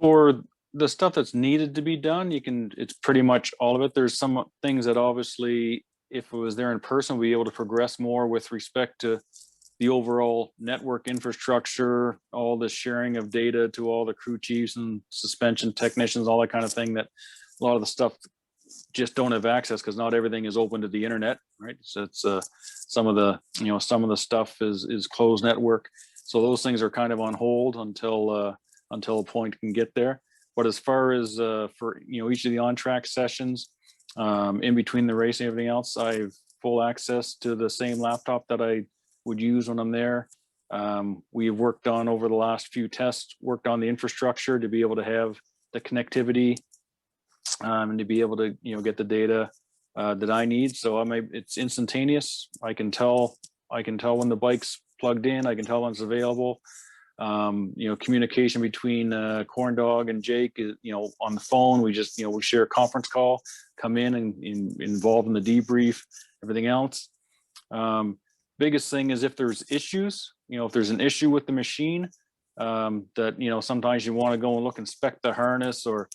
D: For the stuff that's needed to be done, it's pretty much all of it. There's some things that obviously, if it was there in person, we'd be able to progress more with respect to the overall network infrastructure, all the sharing of data to all the crew chiefs and suspension technicians, all that kind of thing, that a lot of the stuff just don't have access because not everything is open to the internet, right? So it's some of the stuff is closed network. So those things are kind of on hold until a point can get there. But as far as for each of the on-track sessions, in between the race and everything else, I have full access to the same laptop that I would use when I'm there. We've worked on, over the last few tests, worked on the infrastructure to be able to have the connectivity and to be able to get the data that I need. So it's instantaneous. I can tell when the bike's plugged in. I can tell when it's available. Communication between Corndog and Jake is, on the phone. We just, we share a conference call, come in and involved in the debrief, everything else. Biggest thing is if there's issues, if there's an issue with the machine, that, sometimes you want to go and inspect the harness, or,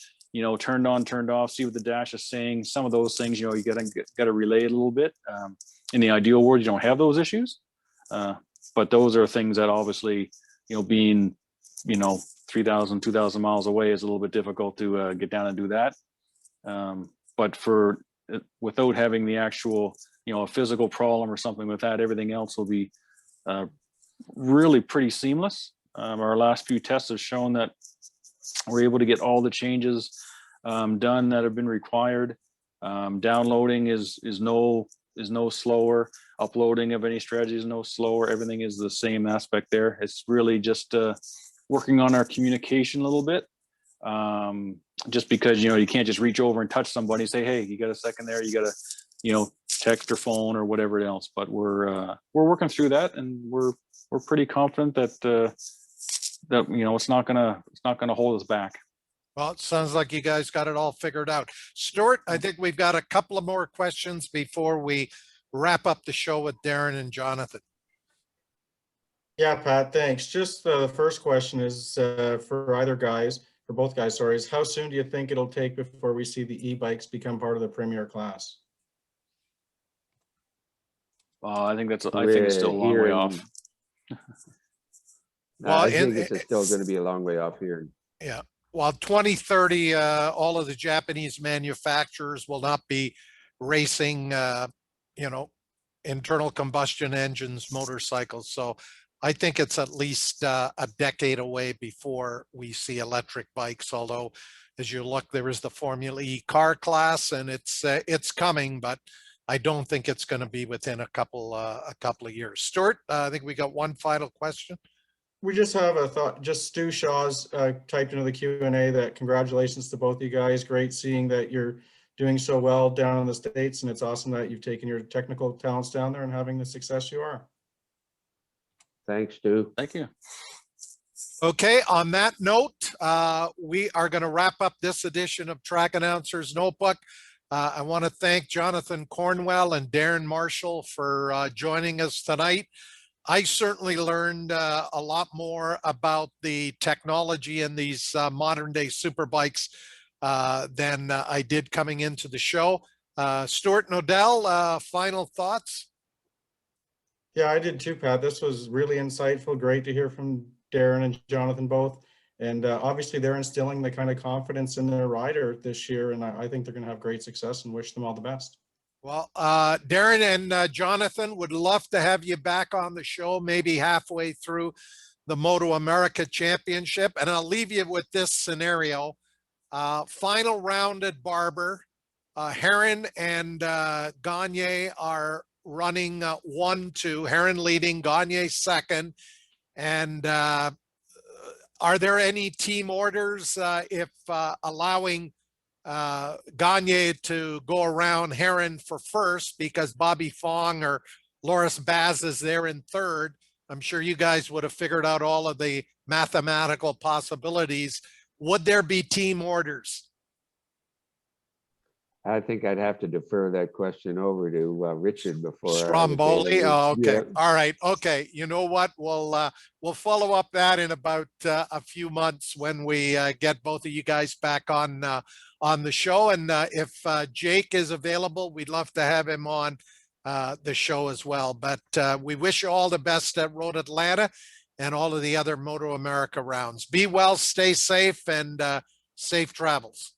D: turned on, turned off, see what the dash is saying. Some of those things, you gotta relay it a little bit. In the ideal world, you don't have those issues. But those are things that obviously, being, 3,000, 2,000 miles away is a little bit difficult to get down and do that. But without having the actual, a physical problem or something with that, everything else will be really pretty seamless. Our last few tests have shown that we're able to get all the changes done that have been required. Downloading is no is no slower. Uploading of any strategy is no slower. Everything is the same aspect there. It's really just working on our communication a little bit. Just because, you can't just reach over and touch somebody and say, hey, you got a second there, you got to, text or phone or whatever else. But we're working through that, and we're pretty confident that it's not gonna hold us back.
A: Well, it sounds like you guys got it all figured out. Stuart, I think we've got a couple of more questions before we wrap up the show with Darin and Jonathan.
B: Yeah, Pat, thanks. Just the first question is for either guys, for both guys, sorry, is how soon do you think it'll take before we see the e-bikes become part of the premier class?
D: I think it's still a long way off.
A: Well,
C: I think it's still going to be a long way off here.
A: Yeah. Well, 2030, all of the Japanese manufacturers will not be racing, internal combustion engines, motorcycles. So I think it's at least a decade away before we see electric bikes. Although, as you look, there is the Formula E car class, and it's coming, but I don't think it's going to be within a couple of years. Stuart, I think we got one final question.
B: We just have a thought, just Stu Shaw's typed into the Q&A that congratulations to both of you guys. Great seeing that you're doing so well down in the States, and it's awesome that you've taken your technical talents down there and having the success you are.
C: Thanks, Stu.
D: Thank you.
A: Okay, on that note, we are going to wrap up this edition of Track Announcer's Notebook. I want to thank Jonathan Cornwell and Darin Marshall for joining us tonight. I certainly learned a lot more about the technology in these modern day superbikes than I did coming into the show. Stuart Nodell, final thoughts?
B: Yeah, I did too, Pat. This was really insightful. Great to hear from Darin and Jonathan both. And obviously they're instilling the kind of confidence in their rider this year. And I think they're going to have great success, and wish them all the best.
A: Well, Darin and Jonathan, would love to have you back on the show, maybe halfway through the Moto America Championship. And I'll leave you with this scenario. Final round at Barber. Herrin and Gagne are running 1-2. Herrin leading, Gagne second. And are there any team orders if allowing Gagne to go around Herrin for first, because Bobby Fong or Loris Baz is there in third? I'm sure you guys would have figured out all of the mathematical possibilities. Would there be team orders?
C: I think I'd have to defer that question over to Richard before.
A: Stromboli. Oh, okay.
C: Yeah.
A: All right. Okay. You know what? We'll follow up that in about a few months when we get both of you guys back on the show. And if Jake is available, we'd love to have him on the show as well. But we wish you all the best at Road Atlanta and all of the other Moto America rounds. Be well, stay safe, and safe travels.